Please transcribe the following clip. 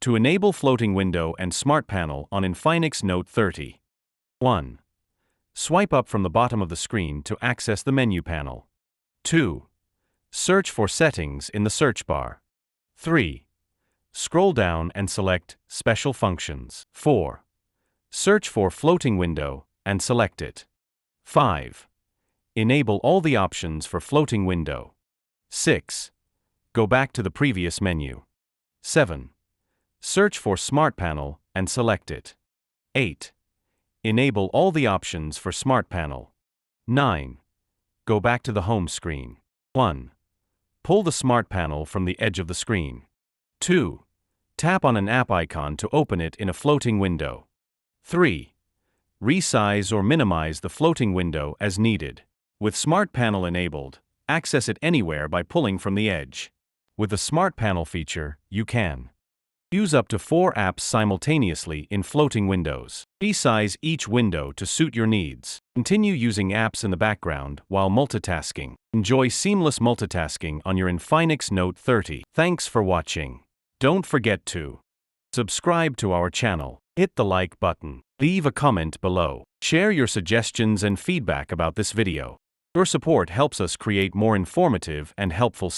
To enable floating window and smart panel on Infinix Note 30. 1. Swipe up from the bottom of the screen to access the menu panel. 2. Search for settings in the search bar. 3. Scroll down and select Special Functions. 4. Search for floating window and select it. 5. Enable all the options for floating window. 6. Go back to the previous menu. 7. Search for Smart Panel and select it. 8. Enable all the options for Smart Panel. 9. Go back to the home screen. 1. Pull the Smart Panel from the edge of the screen. 2. Tap on an app icon to open it in a floating window. 3. Resize or minimize the floating window as needed. With Smart Panel enabled, access it anywhere by pulling from the edge. With the Smart Panel feature, you can use up to 4 apps simultaneously in floating windows. Resize each window to suit your needs. Continue using apps in the background while multitasking. Enjoy seamless multitasking on your Infinix Note 30. Thanks for watching. Don't forget to subscribe to our channel. Hit the like button. Leave a comment below. Share your suggestions and feedback about this video. Your support helps us create more informative and helpful